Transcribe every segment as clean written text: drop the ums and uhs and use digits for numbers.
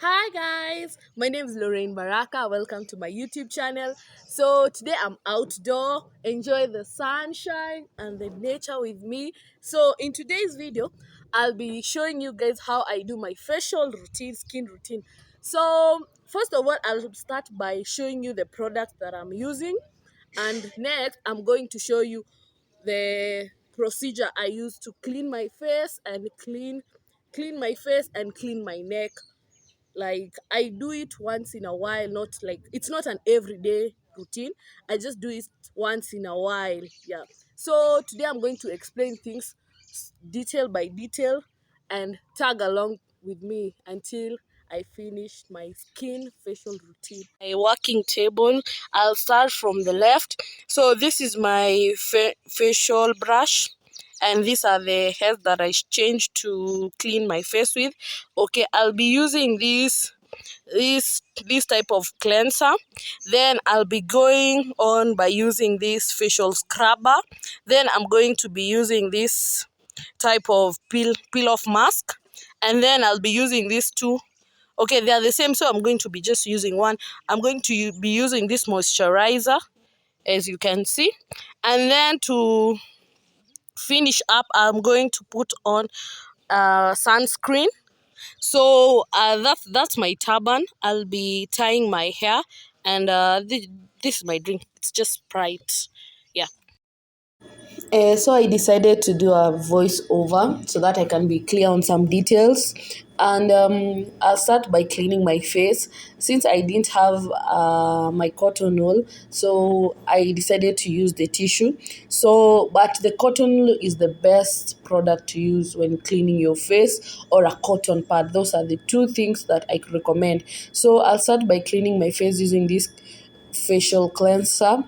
Hi guys, my name is Lorraine Baraka. Welcome to my YouTube channel. So today I'm outdoor, enjoy the sunshine and the nature with me. So in today's video, I'll be showing you guys how I do my facial routine, skin routine. So first of all, I'll start by showing you the product that I'm using, and next I'm going to show you the procedure I use to clean my face and clean my neck. Like, I do it once in a while, not like it's not an everyday routine. I just do it once in a while. Yeah. So today I'm going to explain things detail by detail, and tag along with me until I finish my skin facial routine. My working table, I'll start from the left. So this is my facial brush, and these are the hairs that I changed to clean my face with. Okay, I'll be using this type of cleanser. Then I'll be going on by using this facial scrubber. Then I'm going to be using this type of peel off mask, and then I'll be using these two. Okay, they are the same, so I'm going to be just using one. I'm going to be using this moisturizer, as you can see, and then to finish up, I'm going to put on sunscreen. So that's my turban. I'll be tying my hair, and this is my drink. It's just Sprite. Yeah. So I decided to do a voiceover so that I can be clear on some details. And I'll start by cleaning my face. Since I didn't have my cotton wool, so I decided to use the tissue. So, but the cotton wool is the best product to use when cleaning your face, or a cotton pad. Those are the two things that I could recommend. So I'll start by cleaning my face using this facial cleanser.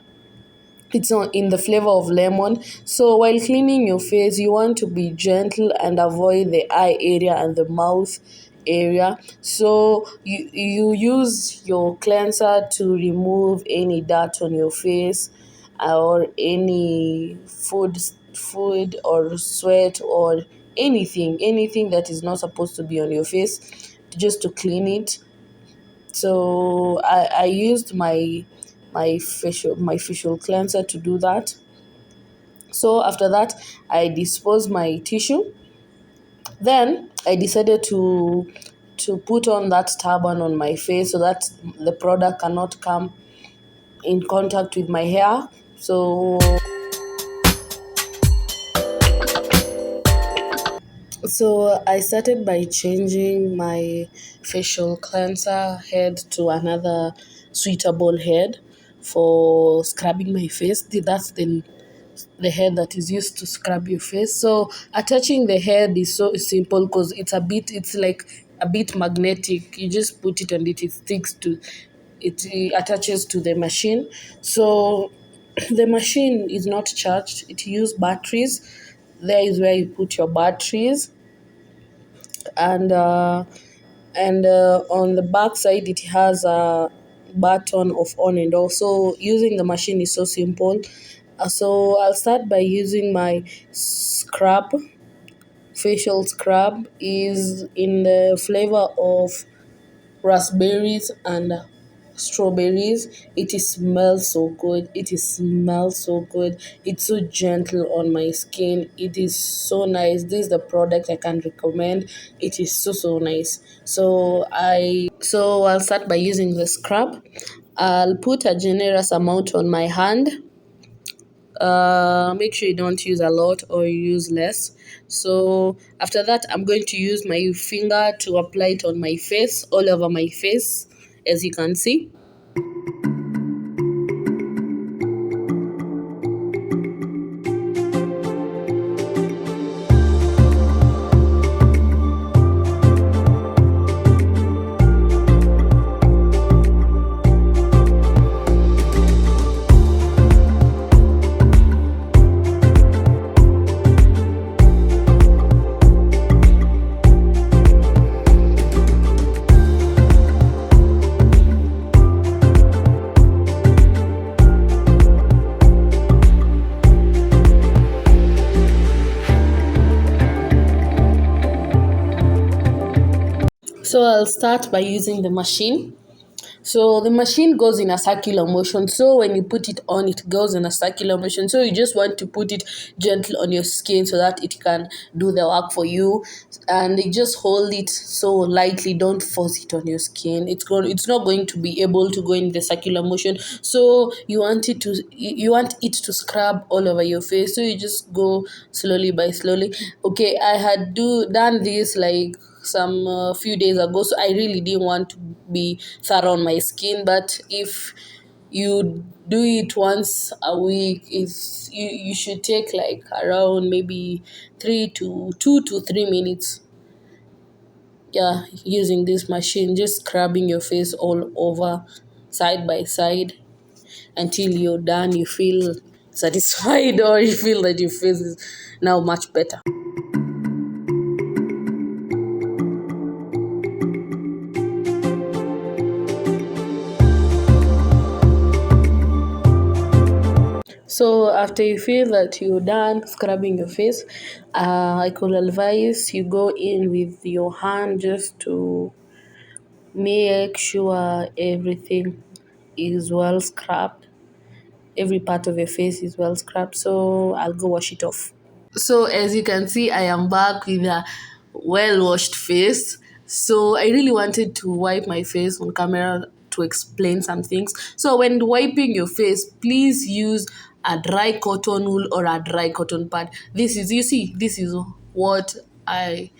It's on in the flavor of lemon. So while cleaning your face, you want to be gentle and avoid the eye area and the mouth area. So you use your cleanser to remove any dirt on your face, or any food or sweat, or anything that is not supposed to be on your face, just to clean it. So I used my facial cleanser to do that. So after that, I disposed my tissue. Then I decided to put on that turban on my face so that the product cannot come in contact with my hair. So I started by changing my facial cleanser head to another suitable head for scrubbing my face. That's the head that is used to scrub your face. So attaching the head is so simple because it's like a bit magnetic. You just put it and it sticks to it attaches to the machine. So the machine is not charged, it uses batteries. There is where you put your batteries, and on the back side it has a button of on and off. So using the machine is so simple. So I'll start by using my scrub. Facial scrub is in the flavor of raspberries and strawberries. Smells so good. Smells so good. It's so gentle on my skin. It is so nice. This is the product I can recommend. It is so nice. So I'll start by using the scrub. I'll put a generous amount on my hand. Make sure you don't use a lot or you use less. So after that, I'm going to use my finger to apply it on my face, all over my face, as you can see. So I'll start by using the machine. So the machine goes in a circular motion. So when you put it on, it goes in a circular motion. So you just want to put it gently on your skin so that it can do the work for you. And you just hold it so lightly. Don't force it on your skin. It's not going to be able to go in the circular motion. So you want it to scrub all over your face. So you just go slowly by slowly. Okay, I had done this like some few days ago, so I really didn't want to be thorough on my skin. But if you do it once a week, you should take like around maybe 3 to 2 to 3 minutes, yeah, using this machine, just scrubbing your face all over, side by side, until you're done, you feel satisfied or you feel that your face is now much better. So after you feel that you're done scrubbing your face, I could advise you go in with your hand just to make sure everything is well scrubbed. Every part of your face is well scrubbed. So I'll go wash it off. So as you can see, I am back with a well-washed face. So I really wanted to wipe my face on camera to explain some things. So when wiping your face, please use a dry cotton wool or a dry cotton pad. This is what I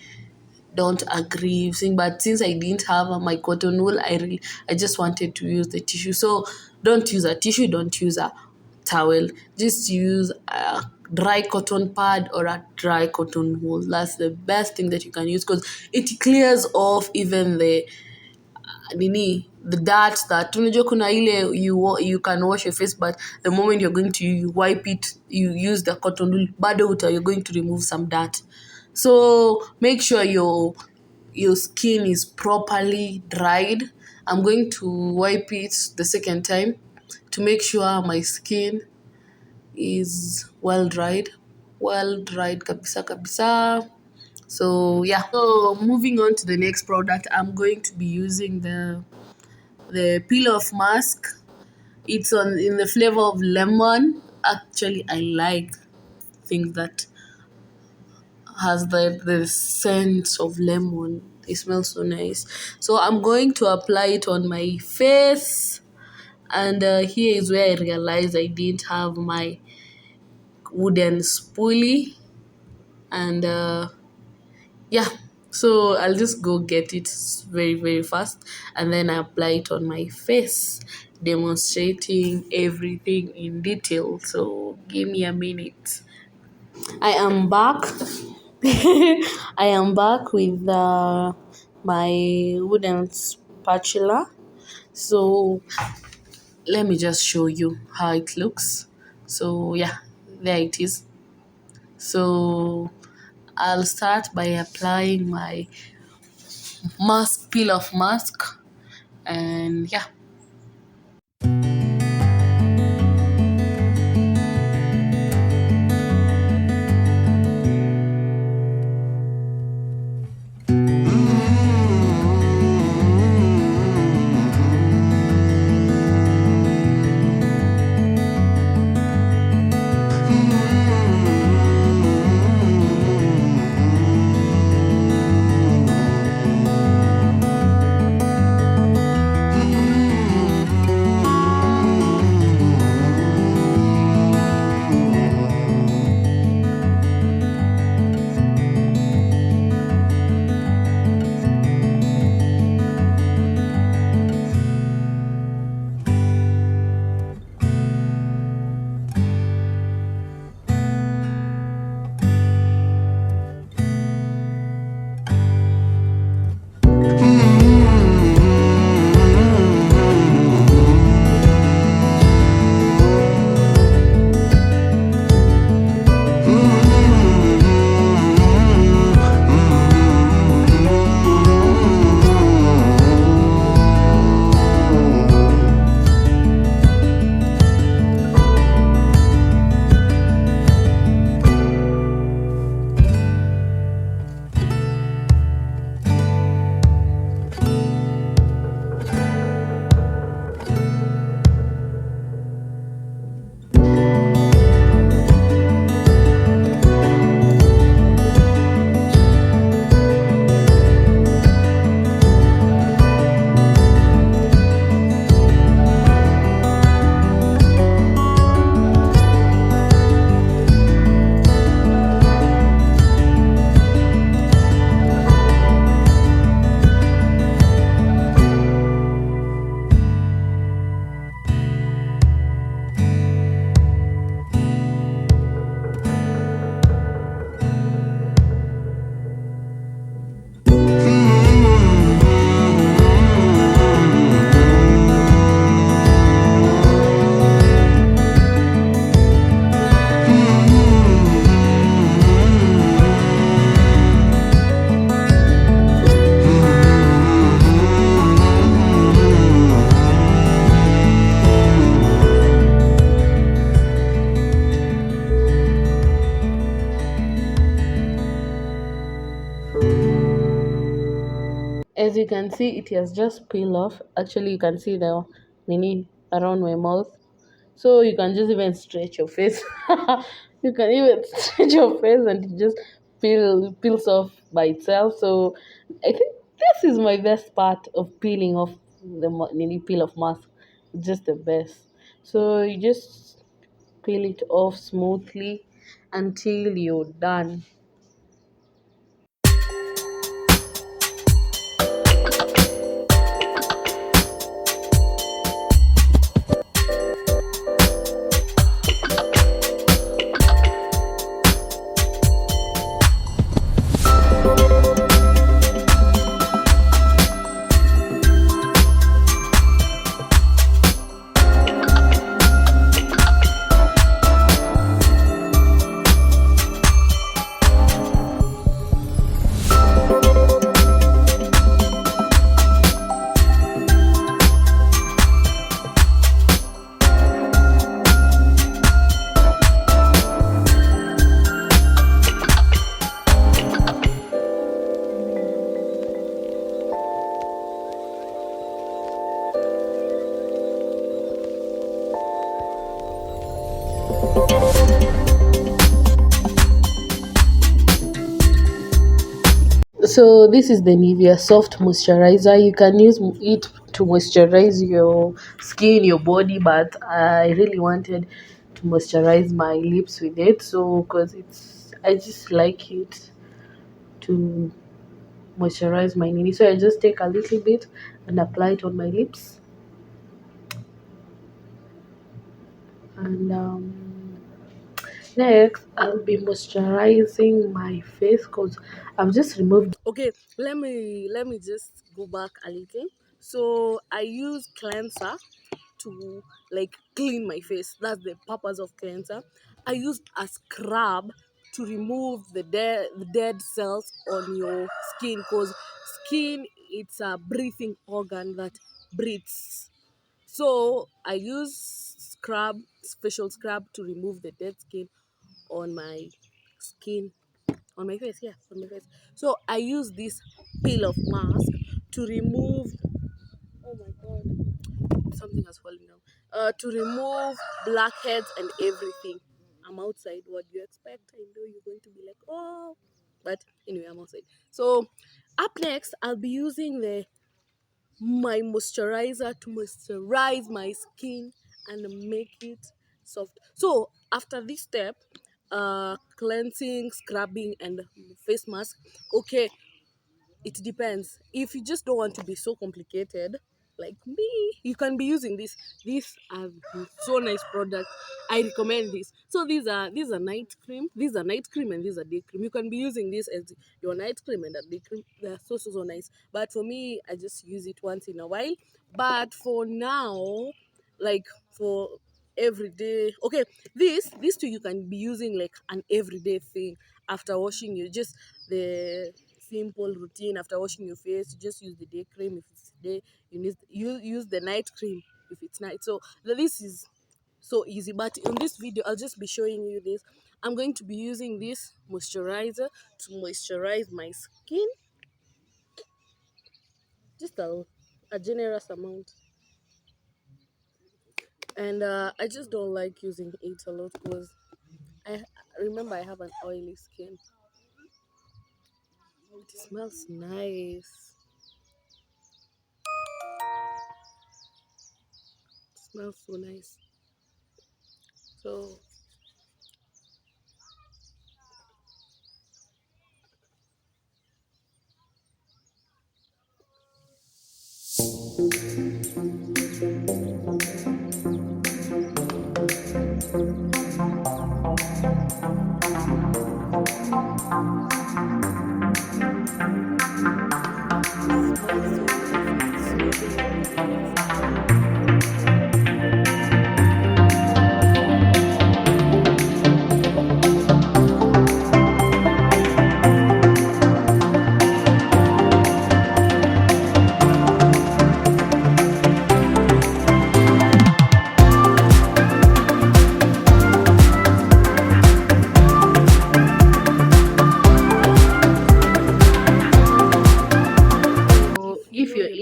don't agree using, but since I didn't have my cotton wool, I just wanted to use the tissue. So don't use a tissue, don't use a towel, just use a dry cotton pad or a dry cotton wool. That's the best thing that you can use, because it clears off even the dirt that unajua kuna ile you can wash your face, but the moment you're going to wipe it, you use the cotton wool, bado you're going to remove some dirt. So make sure your skin is properly dried. I'm going to wipe it the second time to make sure my skin is well dried kabisa kabisa. So yeah, so moving on to the next product, I'm going to be using the peel off mask. It's in the flavor of lemon. Actually, I like things that has the scent of lemon. It smells so nice. So I'm going to apply it on my face. And here is where I realized I didn't have my wooden spoolie. And yeah, so I'll just go get it very, very fast. And then I apply it on my face, demonstrating everything in detail. So give me a minute. I am back. I am back with my wooden spatula. So let me just show you how it looks. So yeah, there it is. So I'll start by applying my peel off mask, and yeah. As you can see, it has just peeled off. Actually, you can see the mini around my mouth. So you can just even stretch your face. You can even stretch your face and it just peels off by itself. So I think this is my best part of peeling off the mini peel off mask. It's just the best. So you just peel it off smoothly until you're done. So this is the Nivea Soft Moisturizer. You can use it to moisturize your skin, your body, but I really wanted to moisturize my lips with it. So because I just like it to moisturize my nini. So I just take a little bit and apply it on my lips, and next I'll be moisturizing my face because I've just removed. Okay, let me just go back a little. So I use cleanser to like clean my face. That's the purpose of cleanser. I use a scrub to remove the dead cells on your skin, because skin, it's a breathing organ that breathes. So I use special scrub to remove the dead skin on my skin, on my face, yeah, on my face. So I use this peel of mask to remove, oh my god, something has fallen down, to remove blackheads and everything. I'm outside, what do you expect? I know you're going to be like, oh, but anyway, I'm outside. So up next, I'll be using the my moisturizer to moisturize my skin and make it soft. So after this step, cleansing, scrubbing, and face mask, okay, it depends. If you just don't want to be so complicated, like me, you can be using this. These are so nice product. I recommend this. So these are night cream. These are night cream and these are day cream. You can be using this as your night cream and a day cream. They're so nice. But for me, I just use it once in a while. But for now, like for every day, okay, this too you can be using like an everyday thing. After washing, you just the simple routine. After washing your face, you just use the day cream if it's day. You use the night cream if it's night. So this is so easy. But in this video, I'll just be showing you this. I'm going to be using this moisturizer to moisturize my skin, just a generous amount. And I just don't like using it a lot because I remember I have an oily skin. It smells nice. It smells so nice. So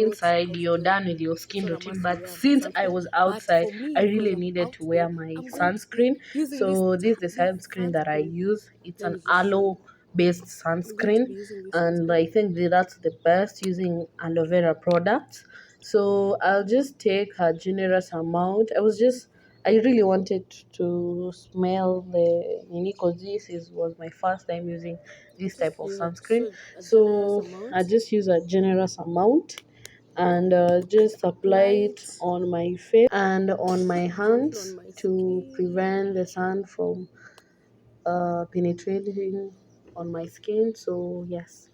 not inside, out you're there. done with your It's skin not a routine. must to But wear since I sunscreen. was But outside, for me, I because really I'm needed out to there, wear my I'm going to be sunscreen. using So this is the this sunscreen that I sunscreen. use. It's Let an me just show you. aloe based I'm going to sunscreen, be using this and sunscreen. I think that's the best, using aloe vera products. So I'll just take a generous amount. I really wanted to smell the Nini, because was my first time using I this type just of use sunscreen. a generous So I amount. just use a generous amount, and just apply Apply it it on my face and on my gently on hands my to skin. prevent the sun from penetrating on my skin. So yes.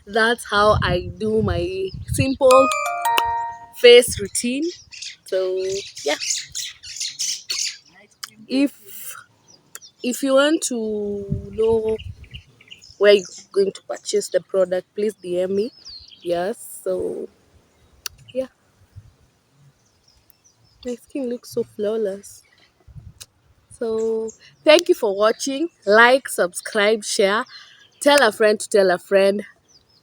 That's how I do my simple face routine. So yeah, if if you want to know where you're going to purchase the product, please DM me. Yes. So yeah, my skin looks so flawless. So thank you for watching. Like, subscribe, share, tell a friend to tell a friend,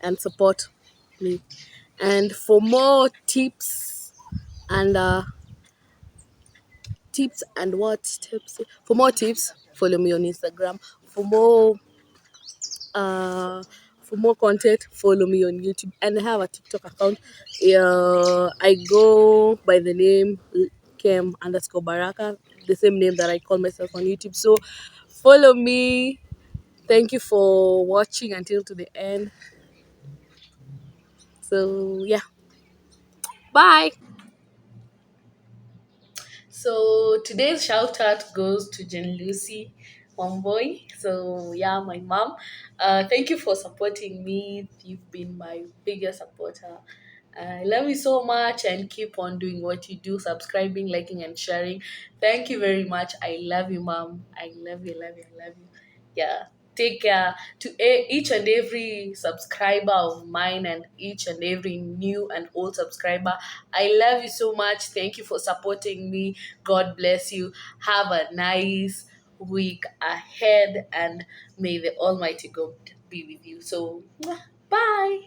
and support me. And for more and tips and what tips for more tips, follow me on Instagram. For more uh content, follow me on YouTube, and I have a TikTok account. I go by the name Kem underscore Baraka, the same name that I call myself on YouTube. So follow me. Thank you for watching until to the end. So yeah, bye. So today's shout out goes to Jen Lucy Homeboy. So yeah, my mom. Thank you for supporting me. You've been my biggest supporter. I love you so much, and keep on doing what you do, subscribing, liking, and sharing. Thank you very much. I love you, mom. I love you, love you, love you. Yeah. Take care to each and every subscriber of mine, and each and every new and old subscriber. I love you so much. Thank you for supporting me. God bless you. Have a nice week ahead, and may the Almighty God be with you. So, bye.